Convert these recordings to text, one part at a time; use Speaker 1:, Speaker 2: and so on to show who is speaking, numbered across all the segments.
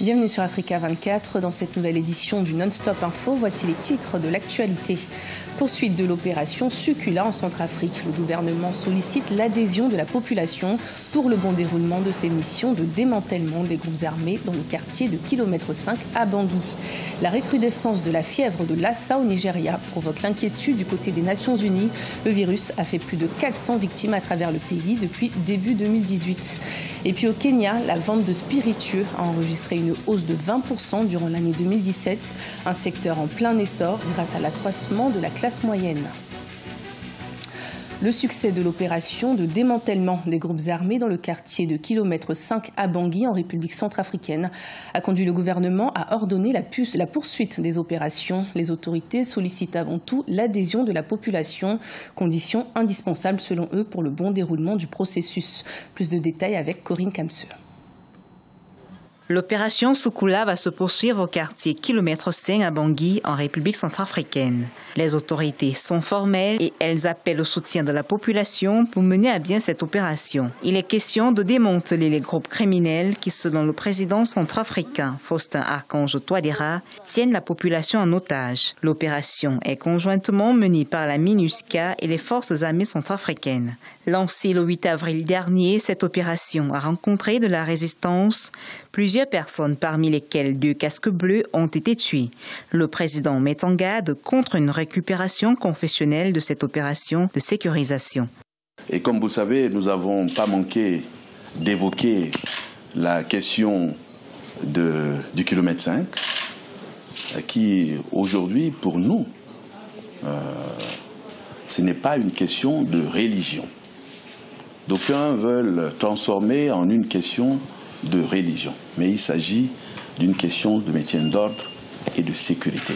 Speaker 1: Bienvenue sur Africa 24. Dans cette nouvelle édition du Non-Stop Info, voici les titres de l'actualité. Poursuite de l'opération Succula en Centrafrique. Le gouvernement sollicite l'adhésion de la population pour le bon déroulement de ses missions de démantèlement des groupes armés dans le quartier de Kilomètre 5 à Bangui. La recrudescence de la fièvre de Lassa au Nigeria provoque l'inquiétude du côté des Nations Unies. Le virus a fait plus de 400 victimes à travers le pays depuis début 2018. Et puis au Kenya, la vente de spiritueux a enregistré une hausse de 20% durant l'année 2017, un secteur en plein essor grâce à l'accroissement de la classe moyenne. Le succès de l'opération de démantèlement des groupes armés dans le quartier de Kilomètre 5 à Bangui en République centrafricaine a conduit le gouvernement à ordonner la poursuite des opérations. Les autorités sollicitent avant tout l'adhésion de la population, condition indispensable selon eux pour le bon déroulement du processus. Plus de détails avec Corinne Kamseux.
Speaker 2: L'opération Succula va se poursuivre au quartier Kilomètre 5 à Bangui, en République centrafricaine. Les autorités sont formelles et elles appellent au soutien de la population pour mener à bien cette opération. Il est question de démanteler les groupes criminels qui, selon le président centrafricain Faustin Archange Touadéra, tiennent la population en otage. L'opération est conjointement menée par la MINUSCA et les forces armées centrafricaines. Lancée le 8 avril dernier, cette opération a rencontré de la résistance. Plusieurs personnes, parmi lesquelles 2 casques bleus, ont été tuées. Le président met en garde contre une récupération confessionnelle de cette opération de sécurisation.
Speaker 3: Et comme vous savez, nous n'avons pas manqué d'évoquer la question du kilomètre 5, qui aujourd'hui, pour nous, ce n'est pas une question de religion. D'aucuns veulent transformer en une question de religion, mais il s'agit d'une question de maintien d'ordre et de sécurité.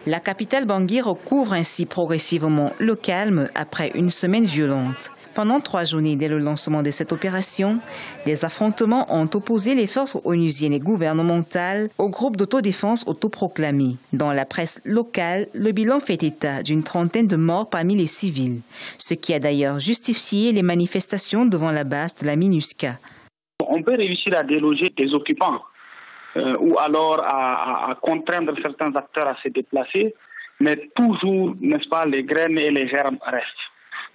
Speaker 2: La capitale Bangui recouvre ainsi progressivement le calme après une semaine violente. Pendant 3 journées dès le lancement de cette opération, des affrontements ont opposé les forces onusiennes et gouvernementales au groupe d'autodéfense autoproclamé. Dans la presse locale, le bilan fait état d'une trentaine de morts parmi les civils, ce qui a d'ailleurs justifié les manifestations devant la base de la MINUSCA.
Speaker 4: On peut réussir à déloger des occupants ou alors à contraindre certains acteurs à se déplacer, mais toujours, n'est-ce pas, les graines et les germes restent.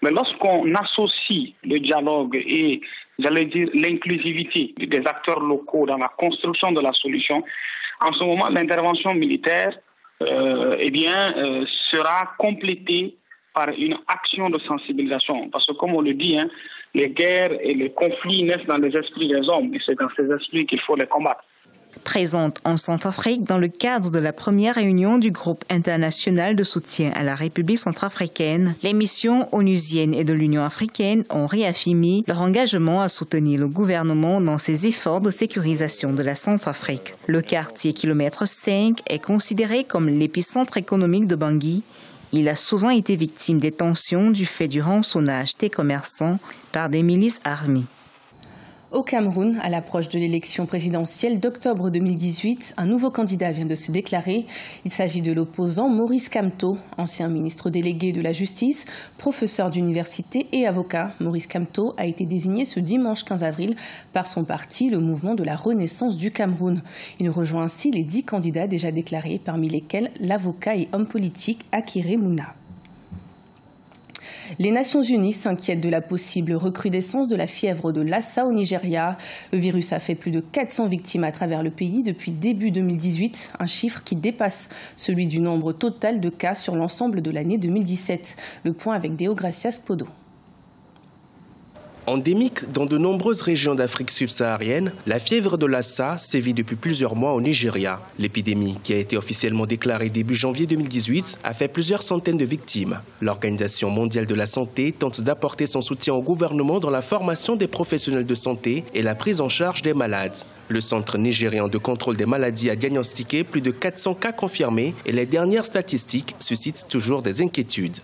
Speaker 4: Mais lorsqu'on associe le dialogue et, j'allais dire, l'inclusivité des acteurs locaux dans la construction de la solution, en ce moment, l'intervention militaire sera complétée par une action de sensibilisation. Parce que, comme on le dit, les guerres et les conflits naissent dans les esprits des hommes, et c'est dans ces esprits qu'il faut les combattre.
Speaker 2: Présente en Centrafrique dans le cadre de la première réunion du groupe international de soutien à la République centrafricaine, les missions onusiennes et de l'Union africaine ont réaffirmé leur engagement à soutenir le gouvernement dans ses efforts de sécurisation de la Centrafrique. Le quartier Kilomètre 5 est considéré comme l'épicentre économique de Bangui. Il a souvent été victime des tensions du fait du rançonnage des commerçants par des milices armées.
Speaker 1: Au Cameroun, à l'approche de l'élection présidentielle d'octobre 2018, un nouveau candidat vient de se déclarer. Il s'agit de l'opposant Maurice Kamto, ancien ministre délégué de la Justice, professeur d'université et avocat. Maurice Kamto a été désigné ce dimanche 15 avril par son parti, le Mouvement de la Renaissance du Cameroun. Il rejoint ainsi les 10 candidats déjà déclarés, parmi lesquels l'avocat et homme politique Akire Mouna. Les Nations Unies s'inquiètent de la possible recrudescence de la fièvre de Lassa au Nigeria. Le virus a fait plus de 400 victimes à travers le pays depuis début 2018, un chiffre qui dépasse celui du nombre total de cas sur l'ensemble de l'année 2017. Le point avec Deogracias Podo.
Speaker 5: Endémique dans de nombreuses régions d'Afrique subsaharienne, la fièvre de Lassa sévit depuis plusieurs mois au Nigeria. L'épidémie, qui a été officiellement déclarée début janvier 2018, a fait plusieurs centaines de victimes. L'Organisation mondiale de la santé tente d'apporter son soutien au gouvernement dans la formation des professionnels de santé et la prise en charge des malades. Le Centre nigérian de contrôle des maladies a diagnostiqué plus de 400 cas confirmés et les dernières statistiques suscitent toujours des inquiétudes.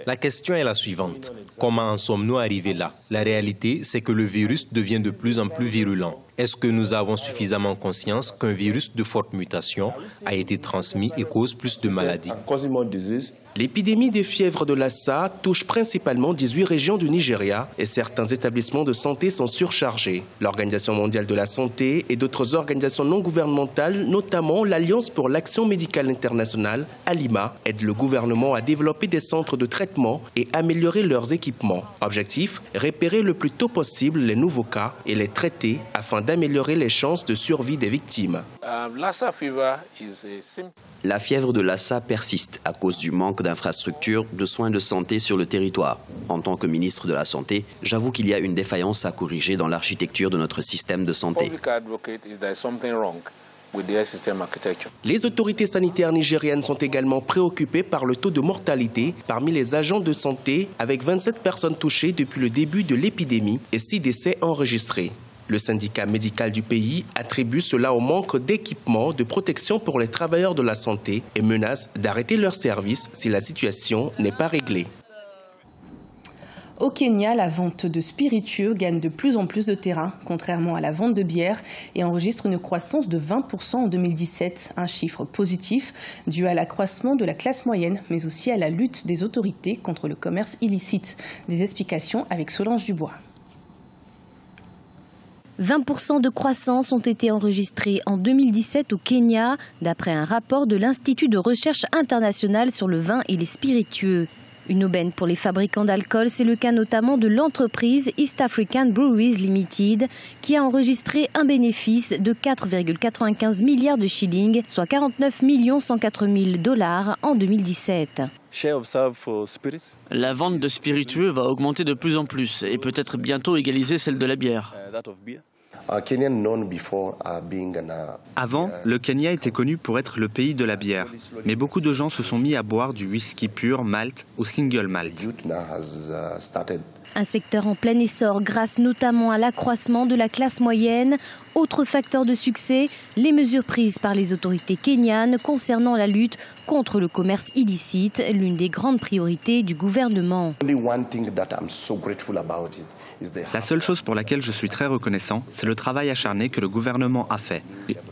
Speaker 6: La question est la suivante. Comment en sommes-nous arrivés là? La réalité, c'est que le virus devient de plus en plus virulent. Est-ce que nous avons suffisamment conscience qu'un virus de forte mutation a été transmis et cause plus de maladies?
Speaker 5: L'épidémie de fièvre de Lassa touche principalement 18 régions du Nigeria et certains établissements de santé sont surchargés. L'Organisation mondiale de la santé et d'autres organisations non gouvernementales, notamment l'Alliance pour l'action médicale internationale, ALIMA, aident le gouvernement à développer des centres de traitement et améliorer leurs équipements. Objectif, repérer le plus tôt possible les nouveaux cas et les traiter afin d'améliorer les chances de survie des victimes.
Speaker 7: La fièvre de Lassa persiste à cause du manque d'infrastructures de soins de santé sur le territoire. En tant que ministre de la Santé, j'avoue qu'il y a une défaillance à corriger dans l'architecture de notre système de santé.
Speaker 5: Les autorités sanitaires nigériennes sont également préoccupées par le taux de mortalité parmi les agents de santé, avec 27 personnes touchées depuis le début de l'épidémie et 6 décès enregistrés. Le syndicat médical du pays attribue cela au manque d'équipements de protection pour les travailleurs de la santé et menace d'arrêter leur service si la situation n'est pas réglée.
Speaker 1: Au Kenya, la vente de spiritueux gagne de plus en plus de terrain, contrairement à la vente de bière, et enregistre une croissance de 20% en 2017. Un chiffre positif dû à l'accroissement de la classe moyenne, mais aussi à la lutte des autorités contre le commerce illicite. Des explications avec Solange Dubois.
Speaker 8: 20% de croissance ont été enregistrés en 2017 au Kenya, d'après un rapport de l'Institut de recherche internationale sur le vin et les spiritueux. Une aubaine pour les fabricants d'alcool, c'est le cas notamment de l'entreprise East African Breweries Limited, qui a enregistré un bénéfice de 4,95 milliards de shillings, soit 49 104 000 $ en 2017.
Speaker 9: La vente de spiritueux va augmenter de plus en plus et peut-être bientôt égaliser celle de la bière.
Speaker 10: Avant, le Kenya était connu pour être le pays de la bière, mais beaucoup de gens se sont mis à boire du whisky pur, malt ou single malt.
Speaker 8: Un secteur en plein essor grâce notamment à l'accroissement de la classe moyenne. Autre facteur de succès, les mesures prises par les autorités kenyanes concernant la lutte contre le commerce illicite, l'une des grandes priorités du gouvernement.
Speaker 10: La seule chose pour laquelle je suis très reconnaissant, c'est le travail acharné que le gouvernement a fait.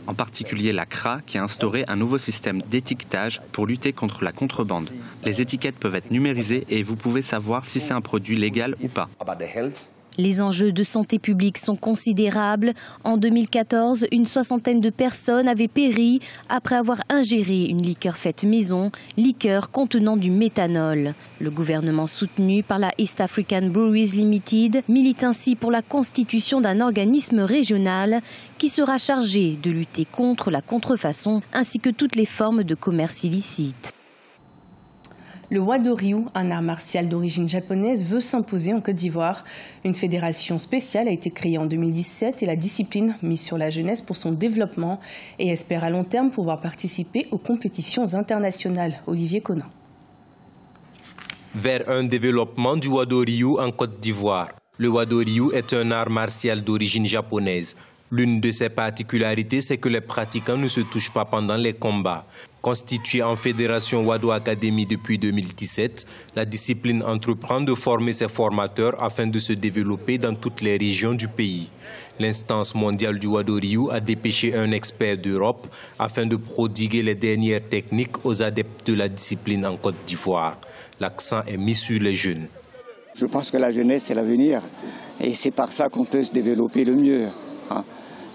Speaker 10: En particulier la CRA qui a instauré un nouveau système d'étiquetage pour lutter contre la contrebande. Les étiquettes peuvent être numérisées et vous pouvez savoir si c'est un produit légal ou pas.
Speaker 8: Les enjeux de santé publique sont considérables. En 2014, une soixantaine de personnes avaient péri après avoir ingéré une liqueur faite maison, liqueur contenant du méthanol. Le gouvernement soutenu par la East African Breweries Limited milite ainsi pour la constitution d'un organisme régional qui sera chargé de lutter contre la contrefaçon ainsi que toutes les formes de commerce illicite.
Speaker 1: Le Wado-Ryu, un art martial d'origine japonaise, veut s'imposer en Côte d'Ivoire. Une fédération spéciale a été créée en 2017 et la discipline mise sur la jeunesse pour son développement et espère à long terme pouvoir participer aux compétitions internationales. Olivier Conan.
Speaker 6: Vers un développement du Wado-Ryu en Côte d'Ivoire. Le Wado-Ryu est un art martial d'origine japonaise. L'une de ses particularités, c'est que les pratiquants ne se touchent pas pendant les combats. Constituée en fédération Wado Academy depuis 2017, la discipline entreprend de former ses formateurs afin de se développer dans toutes les régions du pays. L'instance mondiale du Wado-Ryu a dépêché un expert d'Europe afin de prodiguer les dernières techniques aux adeptes de la discipline en Côte d'Ivoire. L'accent est mis sur les jeunes.
Speaker 11: Je pense que la jeunesse, c'est l'avenir et c'est par ça qu'on peut se développer le mieux.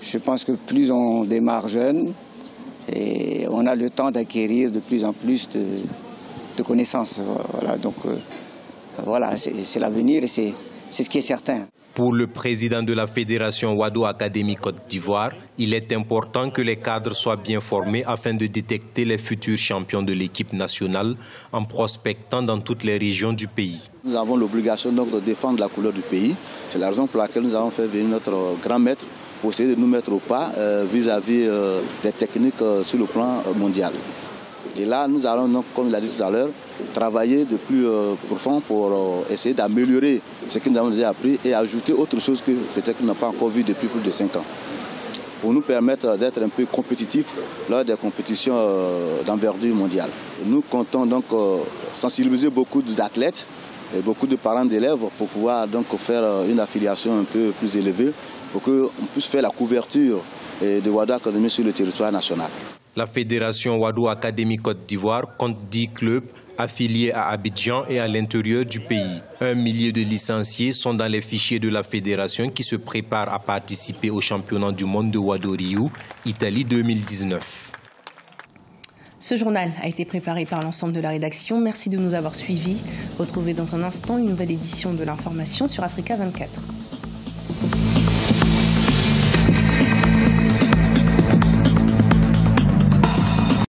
Speaker 11: Je pense que plus on démarre jeune, et on a le temps d'acquérir de plus en plus de connaissances. Voilà, donc voilà, c'est l'avenir et c'est ce qui est certain.
Speaker 6: Pour le président de la Fédération Wado Academy Côte d'Ivoire, il est important que les cadres soient bien formés afin de détecter les futurs champions de l'équipe nationale en prospectant dans toutes les régions du pays.
Speaker 12: Nous avons l'obligation donc de défendre la couleur du pays. C'est la raison pour laquelle nous avons fait venir notre grand maître pour essayer de nous mettre au pas vis-à-vis des techniques sur le plan mondial. Et là, nous allons donc, comme il a dit tout à l'heure, travailler de plus profond pour essayer d'améliorer ce que nous avons déjà appris et ajouter autre chose que peut-être nous n'avons pas encore vu depuis plus de 5 ans. Pour nous permettre d'être un peu compétitifs lors des compétitions d'envergure mondiale. Nous comptons donc sensibiliser beaucoup d'athlètes beaucoup de parents d'élèves pour pouvoir donc faire une affiliation un peu plus élevée pour qu'on puisse faire la couverture de Wado Academy sur le territoire national.
Speaker 6: La Fédération Wado Academy Côte d'Ivoire compte 10 clubs affiliés à Abidjan et à l'intérieur du pays. 1 millier de licenciés sont dans les fichiers de la fédération qui se prépare à participer au championnat du monde de Wado Rio, Italie 2019.
Speaker 1: Ce journal a été préparé par l'ensemble de la rédaction. Merci de nous avoir suivis. Retrouvez dans un instant une nouvelle édition de l'information sur Africa 24.